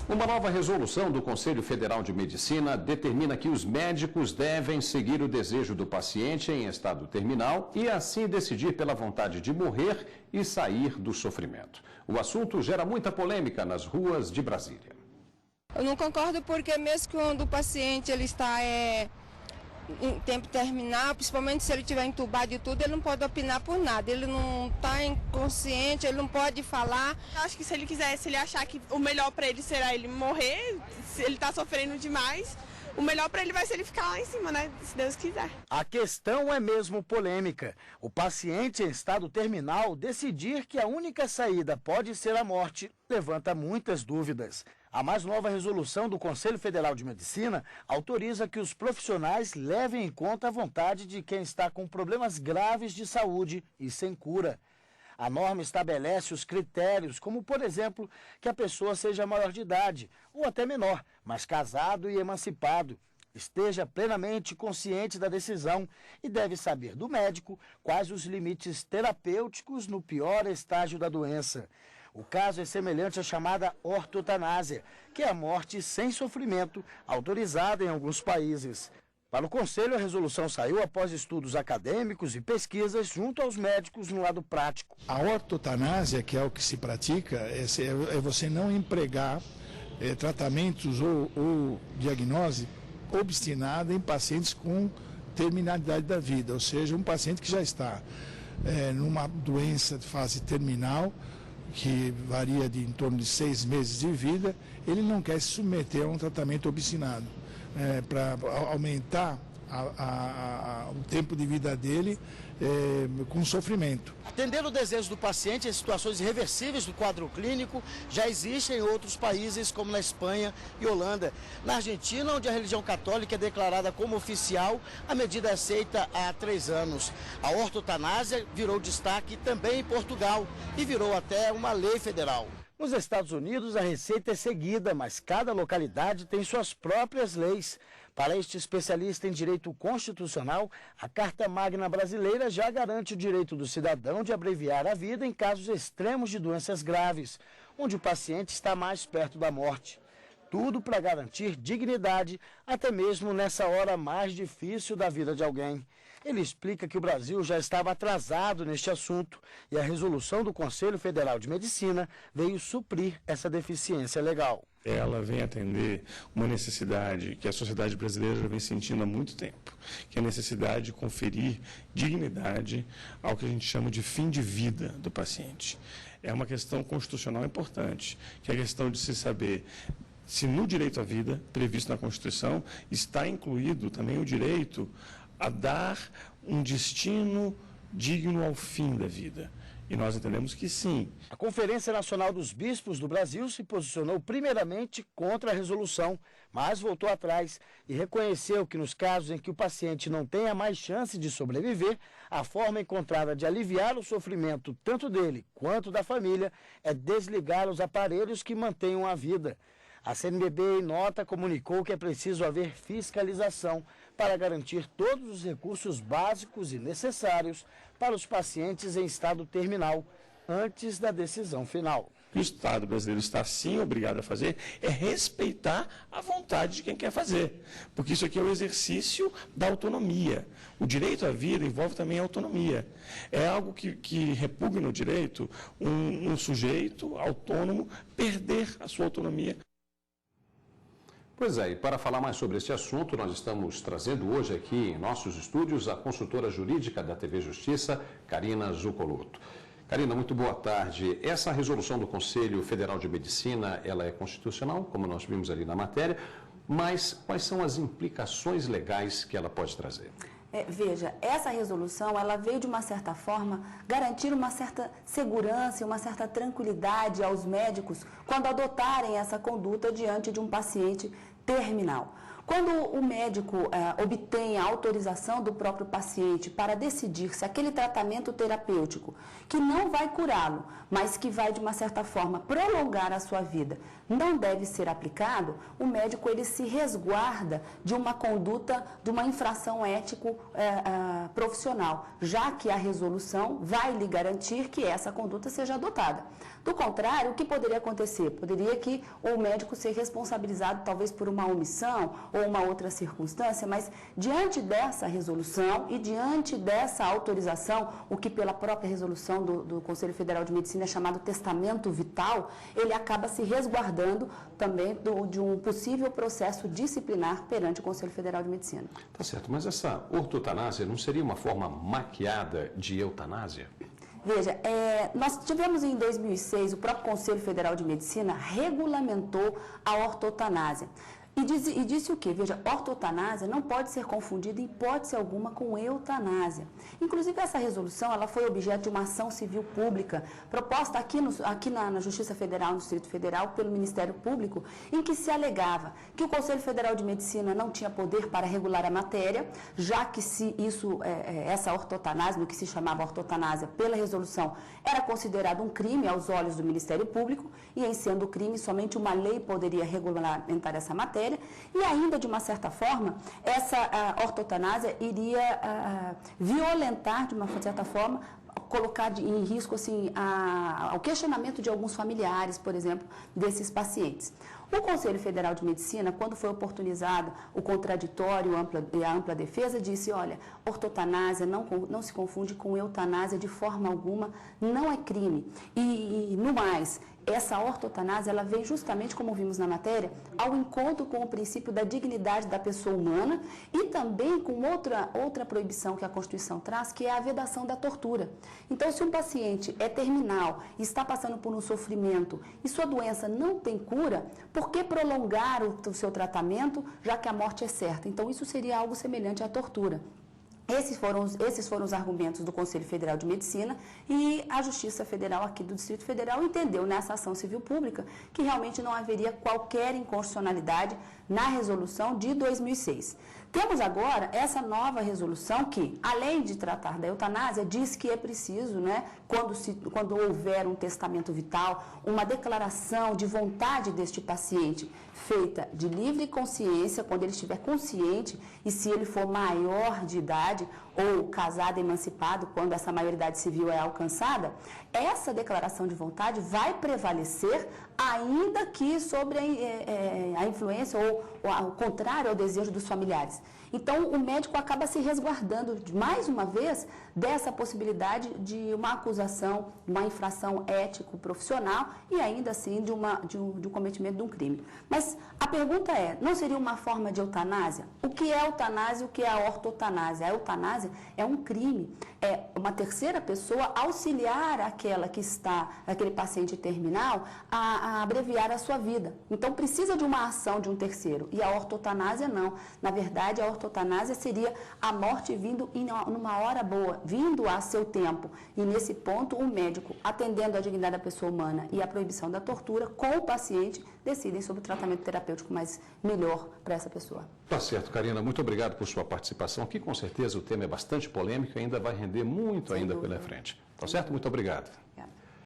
Uma nova resolução do Conselho Federal de Medicina determina que os médicos devem seguir o desejo do paciente em estado terminal e assim decidir pela vontade de morrer e sair do sofrimento. O assunto gera muita polêmica nas ruas de Brasília. Eu não concordo porque mesmo quando o paciente ele está em tempo terminal, principalmente se ele estiver entubado e tudo, ele não pode opinar por nada, ele não está inconsciente, ele não pode falar. Eu acho que se ele achar que o melhor para ele será ele morrer, se ele está sofrendo demais, o melhor para ele vai ser ele ficar lá em cima, né, se Deus quiser. A questão é mesmo polêmica. O paciente em estado terminal decidir que a única saída pode ser a morte levanta muitas dúvidas. A mais nova resolução do Conselho Federal de Medicina autoriza que os profissionais levem em conta a vontade de quem está com problemas graves de saúde e sem cura. A norma estabelece os critérios, como, por exemplo, que a pessoa seja maior de idade, ou até menor, mas casado e emancipado, esteja plenamente consciente da decisão e deve saber do médico quais os limites terapêuticos no pior estágio da doença. O caso é semelhante à chamada ortotanásia, que é a morte sem sofrimento, autorizada em alguns países. Para o Conselho, a resolução saiu após estudos acadêmicos e pesquisas junto aos médicos no lado prático. A ortotanásia, que é o que se pratica, é você não empregar tratamentos ou diagnose obstinada em pacientes com terminalidade da vida, ou seja, um paciente que já está numa doença de fase terminal, que varia de em torno de 6 meses de vida, ele não quer se submeter a um tratamento obstinado, para aumentar o tempo de vida dele com sofrimento. Atender o desejo do paciente em situações irreversíveis do quadro clínico já existe em outros países, como na Espanha e Holanda. Na Argentina, onde a religião católica é declarada como oficial, a medida é aceita há 3 anos. A ortotanásia virou destaque também em Portugal e virou até uma lei federal. Nos Estados Unidos, a receita é seguida, mas cada localidade tem suas próprias leis. Para este especialista em direito constitucional, a Carta Magna brasileira já garante o direito do cidadão de abreviar a vida em casos extremos de doenças graves, onde o paciente está mais perto da morte. Tudo para garantir dignidade, até mesmo nessa hora mais difícil da vida de alguém. Ele explica que o Brasil já estava atrasado neste assunto e a resolução do Conselho Federal de Medicina veio suprir essa deficiência legal. Ela vem atender uma necessidade que a sociedade brasileira já vem sentindo há muito tempo, que é a necessidade de conferir dignidade ao que a gente chama de fim de vida do paciente. É uma questão constitucional importante, que é a questão de se saber se no direito à vida, previsto na Constituição, está incluído também o direito a dar um destino digno ao fim da vida. E nós entendemos que sim. A Conferência Nacional dos Bispos do Brasil se posicionou primeiramente contra a resolução, mas voltou atrás e reconheceu que nos casos em que o paciente não tenha mais chance de sobreviver, a forma encontrada de aliviar o sofrimento tanto dele quanto da família é desligar os aparelhos que mantenham a vida. A CNBB, em nota, comunicou que é preciso haver fiscalização para garantir todos os recursos básicos e necessários para os pacientes em estado terminal, antes da decisão final. O que o Estado brasileiro está, sim, obrigado a fazer é respeitar a vontade de quem quer fazer, porque isso aqui é o exercício da autonomia. O direito à vida envolve também a autonomia. É algo que repugna no direito um sujeito autônomo perder a sua autonomia. Pois é, e para falar mais sobre este assunto, nós estamos trazendo hoje aqui em nossos estúdios a consultora jurídica da TV Justiça, Karina Zuccoluto. Karina, muito boa tarde. Essa resolução do Conselho Federal de Medicina, ela é constitucional, como nós vimos ali na matéria, mas quais são as implicações legais que ela pode trazer? Veja, essa resolução, ela veio de uma certa forma garantir uma certa segurança e uma certa tranquilidade aos médicos quando adotarem essa conduta diante de um paciente terminal. Quando o médico obtém a autorização do próprio paciente para decidir se aquele tratamento terapêutico, que não vai curá-lo, mas que vai, de uma certa forma, prolongar a sua vida, não deve ser aplicado, o médico ele se resguarda de uma conduta, de uma infração ético profissional, já que a resolução vai lhe garantir que essa conduta seja adotada. Do contrário, o que poderia acontecer? Poderia que o médico ser responsabilizado talvez por uma omissão ou uma outra circunstância, mas diante dessa resolução e diante dessa autorização, o que pela própria resolução do Conselho Federal de Medicina é chamado testamento vital, ele acaba se resguardando também de um possível processo disciplinar perante o Conselho Federal de Medicina. Tá certo, mas essa ortotanásia não seria uma forma maquiada de eutanásia? Veja, nós tivemos em 2006, o próprio Conselho Federal de Medicina regulamentou a ortotanásia. E disse o quê? Veja, ortotanásia não pode ser confundida em hipótese alguma com eutanásia. Inclusive, essa resolução ela foi objeto de uma ação civil pública proposta aqui na Justiça Federal, no Distrito Federal, pelo Ministério Público, em que se alegava que o Conselho Federal de Medicina não tinha poder para regular a matéria, já que essa ortotanásia, no que se chamava ortotanásia pela resolução, era considerado um crime aos olhos do Ministério Público, e em sendo crime, somente uma lei poderia regulamentar essa matéria. E ainda, de uma certa forma, essa ortotanásia iria violentar, de uma certa forma, colocar em risco assim, o questionamento de alguns familiares, por exemplo, desses pacientes. O Conselho Federal de Medicina, quando foi oportunizado o contraditório e a ampla defesa, disse, olha, ortotanásia não se confunde com eutanásia de forma alguma, não é crime. E no mais, essa ortotanásia, ela vem justamente, como vimos na matéria, ao encontro com o princípio da dignidade da pessoa humana e também com outra proibição que a Constituição traz, que é a vedação da tortura. Então, se um paciente é terminal e está passando por um sofrimento e sua doença não tem cura, por que prolongar o seu tratamento, já que a morte é certa? Então, isso seria algo semelhante à tortura. Esses foram os argumentos do Conselho Federal de Medicina e a Justiça Federal aqui do Distrito Federal entendeu nessa ação civil pública que realmente não haveria qualquer inconstitucionalidade na resolução de 2006. Temos agora essa nova resolução que, além de tratar da eutanásia, diz que é preciso, né, quando houver um testamento vital, uma declaração de vontade deste paciente feita de livre consciência, quando ele estiver consciente e se ele for maior de idade ou casado, emancipado, quando essa maioridade civil é alcançada, essa declaração de vontade vai prevalecer, ainda que sobre a influência ou ao contrário ao desejo dos familiares. Então, o médico acaba se resguardando, mais uma vez, dessa possibilidade de uma acusação, uma infração ético-profissional e ainda assim de um cometimento de um crime. Mas a pergunta é, não seria uma forma de eutanásia? O que é eutanásia e o que é a ortotanásia? A eutanásia é um crime, é uma terceira pessoa auxiliar aquele paciente terminal a abreviar a sua vida. Então, precisa de uma ação de um terceiro. E a ortotanásia não. Na verdade, a ortotanásia seria a morte vindo numa hora boa, vindo a seu tempo. E nesse ponto, o médico, atendendo à dignidade da pessoa humana e a proibição da tortura, com o paciente, decidem sobre o tratamento terapêutico mais melhor para essa pessoa. Tá certo, Karina. Muito obrigado por sua participação aqui. Com certeza o tema é bastante polêmico e ainda vai render muito ainda pela frente. Tá certo? Muito obrigado.